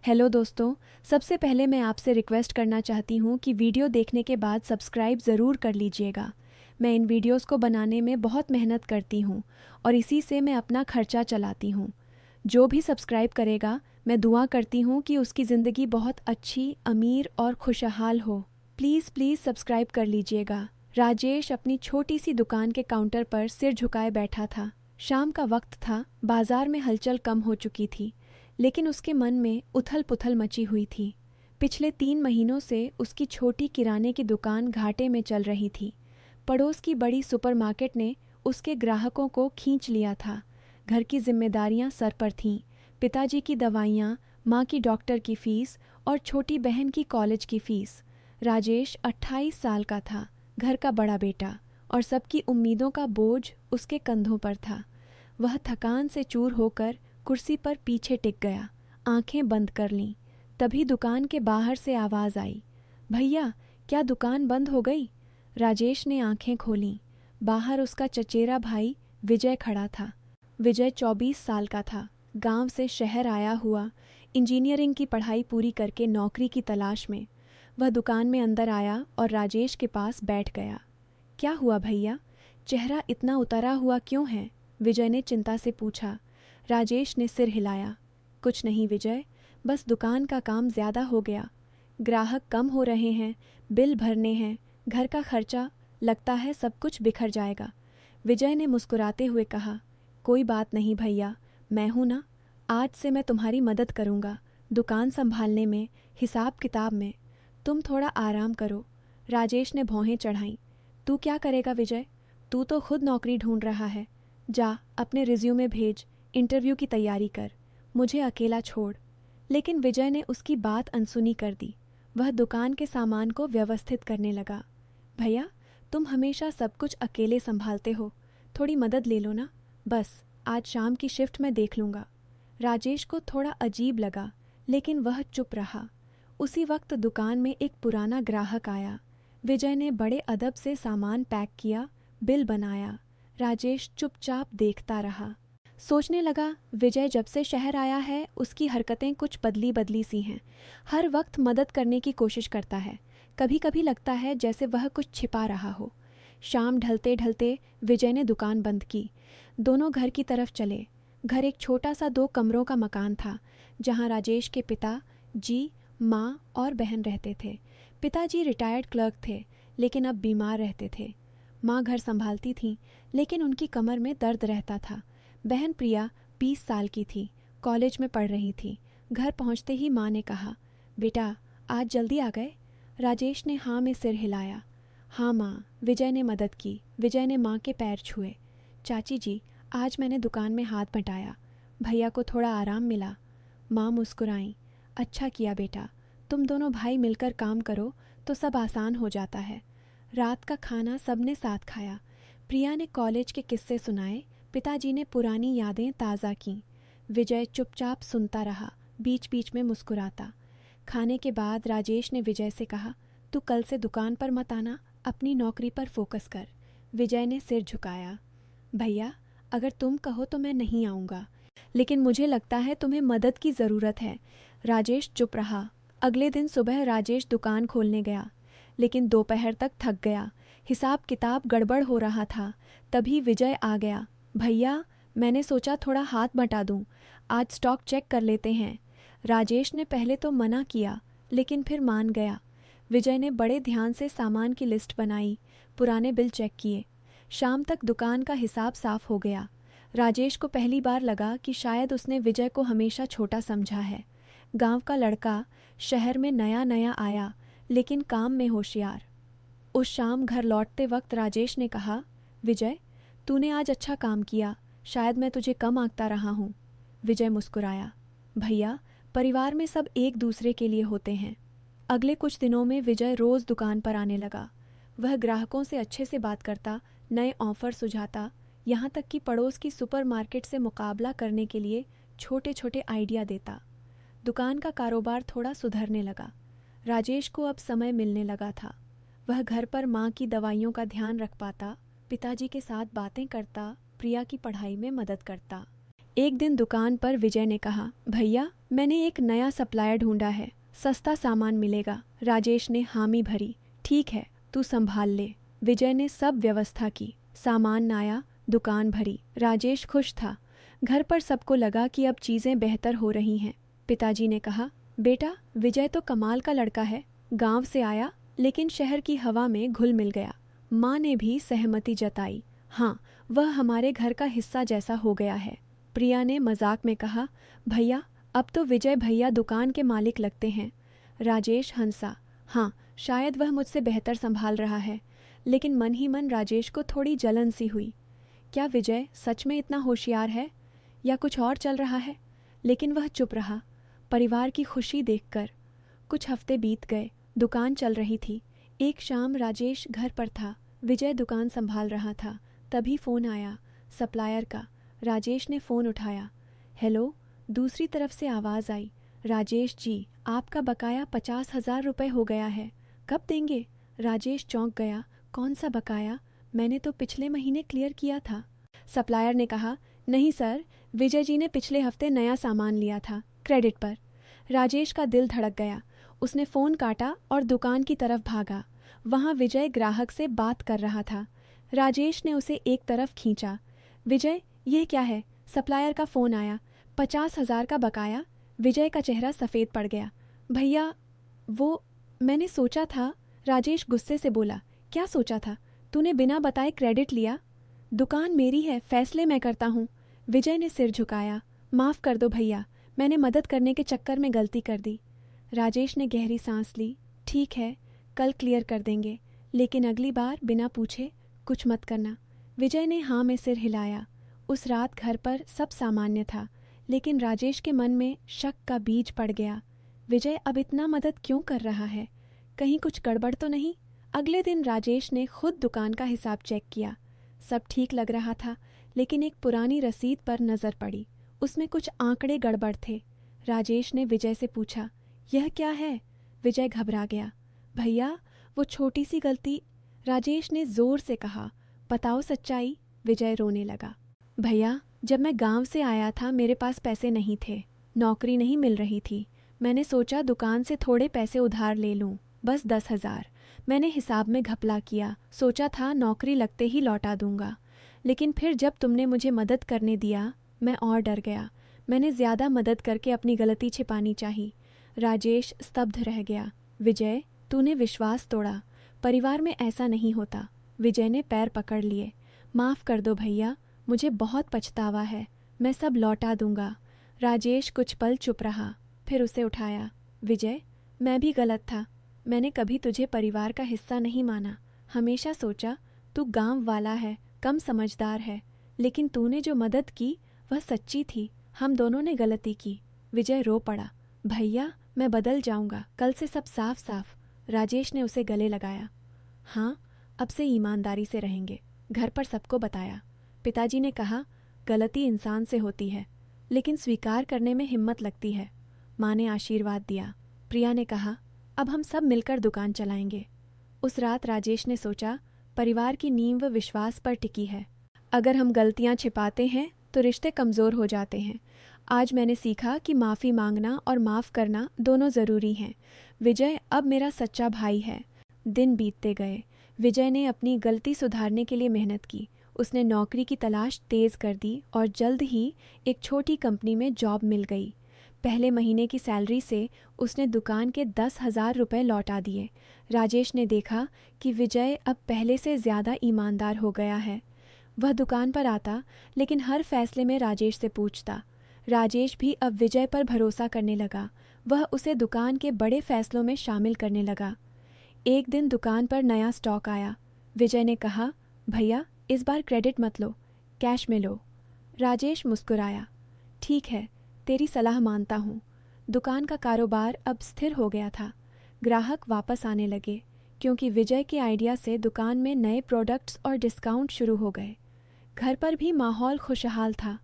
Hello दोस्तों। सबसे पहले मैं आपसे रिक्वेस्ट करना चाहती हूँ कि वीडियो देखने के बाद सब्सक्राइब ज़रूर कर लीजिएगा। मैं इन वीडियोस को बनाने में बहुत मेहनत करती हूँ और इसी से मैं अपना खर्चा चलाती हूँ। जो भी सब्सक्राइब करेगा, मैं दुआ करती हूँ कि उसकी ज़िंदगी बहुत अच्छी, अमीर और खुशहाल हो। प्लीज़ प्लीज़ सब्सक्राइब कर लीजिएगा। राजेश अपनी छोटी सी दुकान के काउंटर पर सिर झुकाए बैठा था। शाम का वक्त था, बाजार में हलचल कम हो चुकी थी, लेकिन उसके मन में उथल पुथल मची हुई थी। पिछले 3 महीनों से उसकी छोटी किराने की दुकान घाटे में चल रही थी। पड़ोस की बड़ी सुपरमार्केट ने उसके ग्राहकों को खींच लिया था। घर की जिम्मेदारियां सर पर थीं। पिताजी की दवाइयां, माँ की डॉक्टर की फीस और छोटी बहन की कॉलेज की फीस। राजेश 28 साल का था, घर का बड़ा बेटा, और सबकी उम्मीदों का बोझ उसके कंधों पर था। वह थकान से चूर होकर कुर्सी पर पीछे टिक गया, आंखें बंद कर लीं। तभी दुकान के बाहर से आवाज़ आई, भैया, क्या दुकान बंद हो गई? राजेश ने आंखें खोलीं। बाहर उसका चचेरा भाई विजय खड़ा था। विजय 24 साल का था, गांव से शहर आया हुआ, इंजीनियरिंग की पढ़ाई पूरी करके नौकरी की तलाश में। वह दुकान में अंदर आया और राजेश के पास बैठ गया। क्या हुआ भैया, चेहरा इतना उतरा हुआ क्यों है? विजय ने चिंता से पूछा। राजेश ने सिर हिलाया। कुछ नहीं विजय, बस दुकान का काम ज़्यादा हो गया। ग्राहक कम हो रहे हैं, बिल भरने हैं, घर का खर्चा, लगता है सब कुछ बिखर जाएगा। विजय ने मुस्कुराते हुए कहा, कोई बात नहीं भैया, मैं हूं ना, आज से मैं तुम्हारी मदद करूंगा, दुकान संभालने में, हिसाब किताब में। तुम थोड़ा आराम करो। राजेश ने भौहें चढ़ाईं। तू क्या करेगा विजय? तू तो खुद नौकरी ढूंढ रहा है। जा, अपने रिज्यूमे भेज, इंटरव्यू की तैयारी कर, मुझे अकेला छोड़। लेकिन विजय ने उसकी बात अनसुनी कर दी। वह दुकान के सामान को व्यवस्थित करने लगा। भैया, तुम हमेशा सब कुछ अकेले संभालते हो, थोड़ी मदद ले लो ना। बस आज शाम की शिफ्ट मैं देख लूँगा। राजेश को थोड़ा अजीब लगा, लेकिन वह चुप रहा। उसी वक्त दुकान में एक पुराना ग्राहक आया। विजय ने बड़े अदब से सामान पैक किया, बिल बनाया। राजेश चुपचाप देखता रहा। सोचने लगा, विजय जब से शहर आया है उसकी हरकतें कुछ बदली बदली सी हैं। हर वक्त मदद करने की कोशिश करता है। कभी कभी लगता है जैसे वह कुछ छिपा रहा हो। शाम ढलते ढलते विजय ने दुकान बंद की। दोनों घर की तरफ चले। घर एक छोटा सा 2 कमरों का मकान था, जहाँ राजेश के पिता जी, माँ और बहन रहते थे। पिताजी रिटायर्ड क्लर्क थे, लेकिन अब बीमार रहते थे। माँ घर संभालती थीं, लेकिन उनकी कमर में दर्द रहता था। बहन प्रिया 20 साल की थी, कॉलेज में पढ़ रही थी। घर पहुंचते ही माँ ने कहा, बेटा, आज जल्दी आ गए? राजेश ने हाँ में सिर हिलाया। हाँ माँ, विजय ने मदद की। विजय ने माँ के पैर छुए। चाची जी, आज मैंने दुकान में हाथ बटाया, भैया को थोड़ा आराम मिला। माँ मुस्कुराईं। अच्छा किया बेटा, तुम दोनों भाई मिलकर काम करो तो सब आसान हो जाता है। रात का खाना सबने साथ खाया। प्रिया ने कॉलेज के किस्से सुनाए, पिताजी ने पुरानी यादें ताज़ा कीं। विजय चुपचाप सुनता रहा, बीच बीच में मुस्कुराता। खाने के बाद राजेश ने विजय से कहा, तू कल से दुकान पर मत आना, अपनी नौकरी पर फोकस कर। विजय ने सिर झुकाया। भैया, अगर तुम कहो तो मैं नहीं आऊँगा, लेकिन मुझे लगता है तुम्हें मदद की ज़रूरत है। राजेश चुप रहा। अगले दिन सुबह राजेश दुकान खोलने गया, लेकिन दोपहर तक थक गया। हिसाब किताब गड़बड़ हो रहा था। तभी विजय आ गया। भैया, मैंने सोचा थोड़ा हाथ बटा दूं, आज स्टॉक चेक कर लेते हैं। राजेश ने पहले तो मना किया, लेकिन फिर मान गया। विजय ने बड़े ध्यान से सामान की लिस्ट बनाई, पुराने बिल चेक किए। शाम तक दुकान का हिसाब साफ हो गया। राजेश को पहली बार लगा कि शायद उसने विजय को हमेशा छोटा समझा है। गांव का लड़का, शहर में नया नया आया, लेकिन काम में होशियार। उस शाम घर लौटते वक्त राजेश ने कहा, विजय, तूने आज अच्छा काम किया, शायद मैं तुझे कम आंकता रहा हूँ। विजय मुस्कुराया। भैया, परिवार में सब एक दूसरे के लिए होते हैं। अगले कुछ दिनों में विजय रोज़ दुकान पर आने लगा। वह ग्राहकों से अच्छे से बात करता, नए ऑफर सुझाता, यहाँ तक कि पड़ोस की सुपरमार्केट से मुकाबला करने के लिए छोटे छोटे आइडिया देता। दुकान का कारोबार थोड़ा सुधरने लगा। राजेश को अब समय मिलने लगा था। वह घर पर माँ की दवाइयों का ध्यान रख पाता, पिताजी के साथ बातें करता, प्रिया की पढ़ाई में मदद करता। एक दिन दुकान पर विजय ने कहा, भैया, मैंने एक नया सप्लायर ढूंढा है, सस्ता सामान मिलेगा। राजेश ने हामी भरी। ठीक है, तू संभाल ले। विजय ने सब व्यवस्था की। सामान आया, दुकान भरी। राजेश खुश था। घर पर सबको लगा कि अब चीज़ें बेहतर हो रही हैं। पिताजी ने कहा, बेटा विजय तो कमाल का लड़का है, गांव से आया लेकिन शहर की हवा में घुल मिल गया। माँ ने भी सहमति जताई। हाँ, वह हमारे घर का हिस्सा जैसा हो गया है। प्रिया ने मजाक में कहा, भैया अब तो विजय भैया दुकान के मालिक लगते हैं। राजेश हंसा। हाँ, शायद वह मुझसे बेहतर संभाल रहा है। लेकिन मन ही मन राजेश को थोड़ी जलन सी हुई। क्या विजय सच में इतना होशियार है या कुछ और चल रहा है? लेकिन वह चुप रहा, परिवार की खुशी देखकर। कुछ हफ्ते बीत गए, दुकान चल रही थी। एक शाम राजेश घर पर था, विजय दुकान संभाल रहा था। तभी फ़ोन आया, सप्लायर का। राजेश ने फ़ोन उठाया। हेलो। दूसरी तरफ से आवाज़ आई, राजेश जी, आपका बकाया 50,000 रुपये हो गया है, कब देंगे? राजेश चौंक गया। कौन सा बकाया? मैंने तो पिछले महीने क्लियर किया था। सप्लायर ने कहा, नहीं सर, विजय जी ने पिछले हफ्ते नया सामान लिया था, क्रेडिट पर। राजेश का दिल धड़क गया। उसने फ़ोन काटा और दुकान की तरफ भागा। वहाँ विजय ग्राहक से बात कर रहा था। राजेश ने उसे एक तरफ खींचा। विजय, यह क्या है? सप्लायर का फ़ोन आया, 50,000 का बकाया। विजय का चेहरा सफ़ेद पड़ गया। भैया वो मैंने सोचा था। राजेश गुस्से से बोला, क्या सोचा था? तूने बिना बताए क्रेडिट लिया? दुकान मेरी है, फैसले मैं करता हूँ। विजय ने सिर झुकाया। माफ़ कर दो भैया, मैंने मदद करने के चक्कर में गलती कर दी। राजेश ने गहरी सांस ली। ठीक है, कल क्लियर कर देंगे, लेकिन अगली बार बिना पूछे कुछ मत करना। विजय ने हाँ में सिर हिलाया। उस रात घर पर सब सामान्य था, लेकिन राजेश के मन में शक का बीज पड़ गया। विजय अब इतना मदद क्यों कर रहा है? कहीं कुछ गड़बड़ तो नहीं? अगले दिन राजेश ने खुद दुकान का हिसाब चेक किया। सब ठीक लग रहा था, लेकिन एक पुरानी रसीद पर नज़र पड़ी। उसमें कुछ आंकड़े गड़बड़ थे। राजेश ने विजय से पूछा, यह क्या है? विजय घबरा गया। भैया वो छोटी सी गलती। राजेश ने ज़ोर से कहा, बताओ सच्चाई। विजय रोने लगा। भैया, जब मैं गांव से आया था मेरे पास पैसे नहीं थे, नौकरी नहीं मिल रही थी। मैंने सोचा दुकान से थोड़े पैसे उधार ले लूं, बस 10,000। मैंने हिसाब में घपला किया, सोचा था नौकरी लगते ही लौटा दूंगा। लेकिन फिर जब तुमने मुझे मदद करने दिया, मैं और डर गया। मैंने ज़्यादा मदद करके अपनी गलती छिपानी चाहिए। राजेश स्तब्ध रह गया। विजय, तूने विश्वास तोड़ा। परिवार में ऐसा नहीं होता। विजय ने पैर पकड़ लिए। माफ़ कर दो भैया, मुझे बहुत पछतावा है, मैं सब लौटा दूंगा। राजेश कुछ पल चुप रहा, फिर उसे उठाया। विजय, मैं भी गलत था। मैंने कभी तुझे परिवार का हिस्सा नहीं माना। हमेशा सोचा तू गांव वाला है, कम समझदार है। लेकिन तूने जो मदद की वह सच्ची थी। हम दोनों ने गलती की। विजय रो पड़ा। भैया, मैं बदल जाऊंगा, कल से सब साफ साफ। राजेश ने उसे गले लगाया। हाँ, अब से ईमानदारी से रहेंगे। घर पर सबको बताया। पिताजी ने कहा, गलती इंसान से होती है, लेकिन स्वीकार करने में हिम्मत लगती है। माँ ने आशीर्वाद दिया। प्रिया ने कहा, अब हम सब मिलकर दुकान चलाएंगे। उस रात राजेश ने सोचा, परिवार की नींव विश्वास पर टिकी है। अगर हम गलतियाँ छिपाते हैं तो रिश्ते कमज़ोर हो जाते हैं। आज मैंने सीखा कि माफ़ी मांगना और माफ़ करना दोनों ज़रूरी हैं। विजय अब मेरा सच्चा भाई है। दिन बीतते गए। विजय ने अपनी गलती सुधारने के लिए मेहनत की। उसने नौकरी की तलाश तेज़ कर दी और जल्द ही एक छोटी कंपनी में जॉब मिल गई। पहले महीने की सैलरी से उसने दुकान के 10,000 रुपये लौटा दिए। राजेश ने देखा कि विजय अब पहले से ज़्यादा ईमानदार हो गया है। वह दुकान पर आता, लेकिन हर फैसले में राजेश से पूछता। राजेश भी अब विजय पर भरोसा करने लगा। वह उसे दुकान के बड़े फैसलों में शामिल करने लगा। एक दिन दुकान पर नया स्टॉक आया। विजय ने कहा, भैया इस बार क्रेडिट मत लो, कैश में लो। राजेश मुस्कुराया। ठीक है, तेरी सलाह मानता हूँ। दुकान का कारोबार अब स्थिर हो गया था। ग्राहक वापस आने लगे, क्योंकि विजय के आइडिया से दुकान में नए प्रोडक्ट्स और डिस्काउंट शुरू हो गए। घर पर भी माहौल खुशहाल था।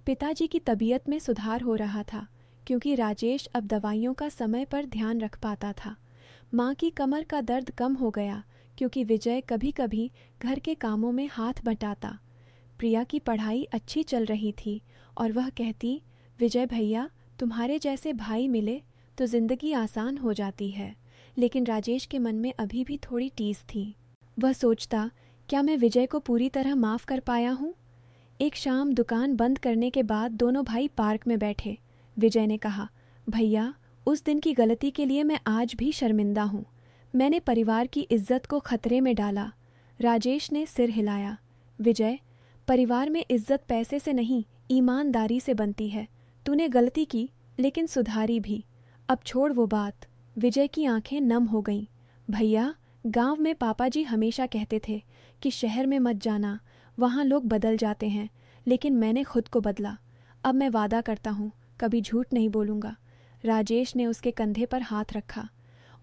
पिताजी की तबीयत में सुधार हो रहा था, क्योंकि राजेश अब दवाइयों का समय पर ध्यान रख पाता था। माँ की कमर का दर्द कम हो गया, क्योंकि विजय कभी कभी घर के कामों में हाथ बटाता। प्रिया की पढ़ाई अच्छी चल रही थी और वह कहती, विजय भैया तुम्हारे जैसे भाई मिले तो ज़िंदगी आसान हो जाती है। लेकिन राजेश के मन में अभी भी थोड़ी टीस थी। वह सोचता, क्या मैं विजय को पूरी तरह माफ़ कर पाया हूँ? एक शाम दुकान बंद करने के बाद दोनों भाई पार्क में बैठे। विजय ने कहा, भैया, उस दिन की गलती के लिए मैं आज भी शर्मिंदा हूँ। मैंने परिवार की इज्जत को खतरे में डाला। राजेश ने सिर हिलाया। विजय, परिवार में इज्जत पैसे से नहीं, ईमानदारी से बनती है। तूने गलती की, लेकिन सुधारी भी। अब छोड़ वो बात। विजय की आंखें नम हो गईं। भैया, गांव में पापा जी हमेशा कहते थे कि शहर में मत जाना, वहाँ लोग बदल जाते हैं। लेकिन मैंने खुद को बदला। अब मैं वादा करता हूँ, कभी झूठ नहीं बोलूँगा। राजेश ने उसके कंधे पर हाथ रखा।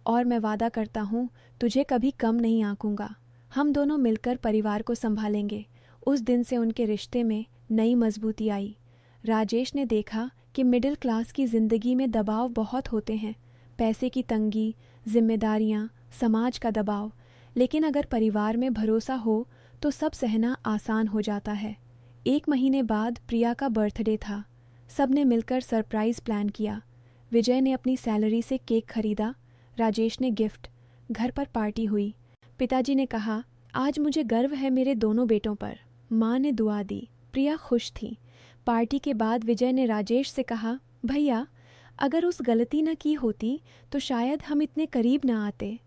और मैं वादा करता हूँ, तुझे कभी कम नहीं आंकूंगा। हम दोनों मिलकर परिवार को संभालेंगे। उस दिन से उनके रिश्ते में नई मजबूती आई। राजेश ने देखा कि मिडिल क्लास की ज़िंदगी में दबाव बहुत होते हैं, पैसे की तंगी, जिम्मेदारियाँ, समाज का दबाव। लेकिन अगर परिवार में भरोसा हो तो सब सहना आसान हो जाता है। 1 महीने बाद प्रिया का बर्थडे था। सब ने मिलकर सरप्राइज़ प्लान किया। विजय ने अपनी सैलरी से केक खरीदा, राजेश ने गिफ्ट। घर पर पार्टी हुई। पिताजी ने कहा, आज मुझे गर्व है मेरे दोनों बेटों पर। माँ ने दुआ दी। प्रिया खुश थी। पार्टी के बाद विजय ने राजेश से कहा, भैया, अगर उस गलती न की होती तो शायद हम इतने करीब न आते।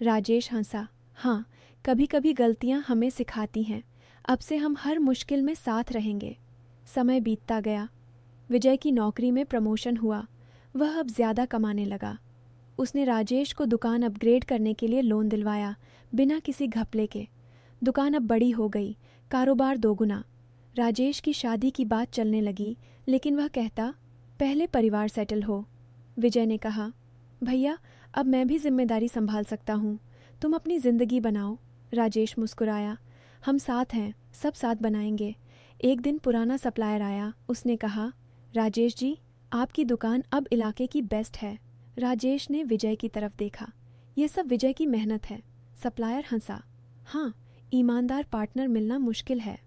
राजेश हंसा। हाँ, कभी कभी गलतियाँ हमें सिखाती हैं। अब से हम हर मुश्किल में साथ रहेंगे। समय बीतता गया। विजय की नौकरी में प्रमोशन हुआ। वह अब ज़्यादा कमाने लगा। उसने राजेश को दुकान अपग्रेड करने के लिए लोन दिलवाया, बिना किसी घपले के। दुकान अब बड़ी हो गई, कारोबार दोगुना। राजेश की शादी की बात चलने लगी, लेकिन वह कहता, पहले परिवार सेटल हो। विजय ने कहा, भैया, अब मैं भी जिम्मेदारी संभाल सकता हूँ। तुम अपनी ज़िंदगी बनाओ। राजेश मुस्कुराया। हम साथ हैं, सब साथ बनाएंगे। एक दिन पुराना सप्लायर आया। उसने कहा, राजेश जी, आपकी दुकान अब इलाके की बेस्ट है। राजेश ने विजय की तरफ देखा। यह सब विजय की मेहनत है। सप्लायर हंसा। हाँ, ईमानदार पार्टनर मिलना मुश्किल है।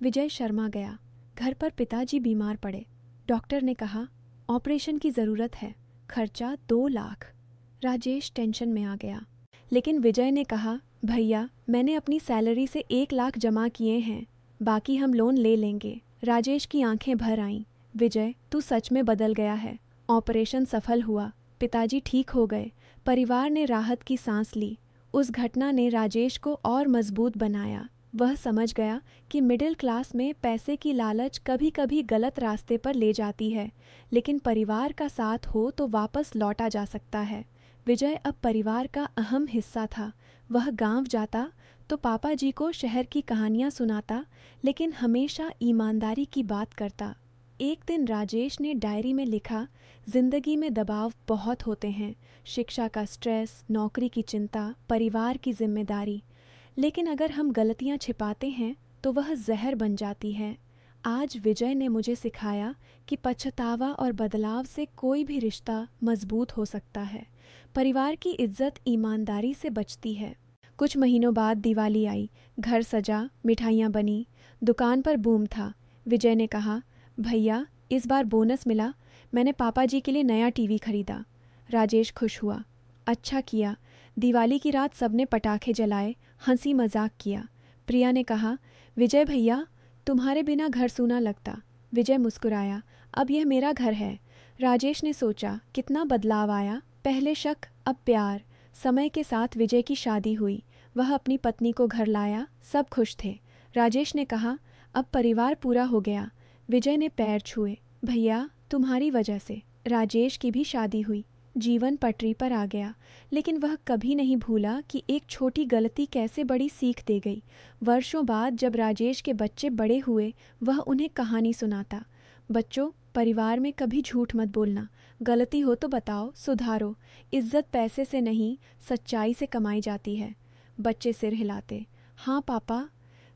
विजय शर्मा गया। घर पर पिताजी बीमार पड़े। डॉक्टर ने कहा, ऑपरेशन की ज़रूरत है, खर्चा 2 लाख। राजेश टेंशन में आ गया। लेकिन विजय ने कहा, भैया, मैंने अपनी सैलरी से 1 लाख जमा किए हैं, बाकी हम लोन ले लेंगे। राजेश की आंखें भर आईं। विजय, तू सच में बदल गया है। ऑपरेशन सफल हुआ, पिताजी ठीक हो गए, परिवार ने राहत की सांस ली। उस घटना ने राजेश को और मजबूत बनाया। वह समझ गया कि मिडिल क्लास में पैसे की लालच कभी कभी गलत रास्ते पर ले जाती है, लेकिन परिवार का साथ हो तो वापस लौटा जा सकता है। विजय अब परिवार का अहम हिस्सा था। वह गांव जाता तो पापा जी को शहर की कहानियां सुनाता, लेकिन हमेशा ईमानदारी की बात करता। एक दिन राजेश ने डायरी में लिखा, जिंदगी में दबाव बहुत होते हैं, शिक्षा का स्ट्रेस, नौकरी की चिंता, परिवार की जिम्मेदारी, लेकिन अगर हम गलतियां छिपाते हैं तो वह जहर बन जाती है। आज विजय ने मुझे सिखाया कि पछतावा और बदलाव से कोई भी रिश्ता मजबूत हो सकता है। परिवार की इज्जत ईमानदारी से बचती है। कुछ महीनों बाद दिवाली आई। घर सजा, मिठाइयाँ बनी, दुकान पर बूम था। विजय ने कहा, भैया, इस बार बोनस मिला, मैंने पापा जी के लिए नया टीवी खरीदा। राजेश खुश हुआ। अच्छा किया। दिवाली की रात सबने पटाखे जलाए, हंसी मजाक किया। प्रिया ने कहा, विजय भैया, तुम्हारे बिना घर सूना लगता। विजय मुस्कुराया, अब यह मेरा घर है। राजेश ने सोचा, कितना बदलाव आया, पहले शक, अब प्यार। समय के साथ विजय की शादी हुई। वह अपनी पत्नी को घर लाया, सब खुश थे। राजेश ने कहा, अब परिवार पूरा हो गया। विजय ने पैर छुए, भैया, तुम्हारी वजह से। राजेश की भी शादी हुई। जीवन पटरी पर आ गया, लेकिन वह कभी नहीं भूला कि एक छोटी गलती कैसे बड़ी सीख दे गई। वर्षों बाद जब राजेश के बच्चे बड़े हुए, वह उन्हें कहानी सुनाता, बच्चों, परिवार में कभी झूठ मत बोलना, गलती हो तो बताओ, सुधारो। इज्जत पैसे से नहीं, सच्चाई से कमाई जाती है। बच्चे सिर हिलाते, हाँ पापा।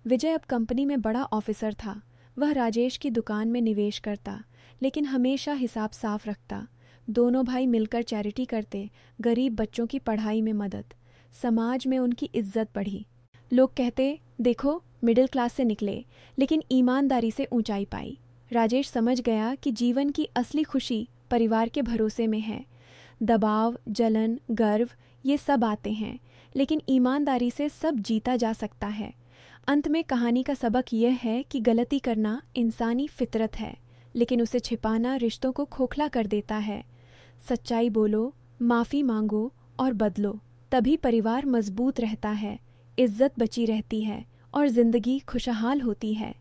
विजय अब कंपनी में बड़ा ऑफिसर था। वह राजेश की दुकान में निवेश करता, लेकिन हमेशा हिसाब साफ रखता। दोनों भाई मिलकर चैरिटी करते, गरीब बच्चों की पढ़ाई में मदद। समाज में उनकी इज्जत बढ़ी। लोग कहते, देखो, मिडिल क्लास से निकले, लेकिन ईमानदारी से ऊंचाई पाई। राजेश समझ गया कि जीवन की असली खुशी परिवार के भरोसे में है। दबाव, जलन, गर्व ये सब आते हैं, लेकिन ईमानदारी से सब जीता जा सकता है। अंत में कहानी का सबक यह है कि गलती करना इंसानी फितरत है, लेकिन उसे छिपाना रिश्तों को खोखला कर देता है। सच्चाई बोलो, माफ़ी मांगो और बदलो, तभी परिवार मजबूत रहता है, इज्जत बची रहती है और ज़िंदगी खुशहाल होती है।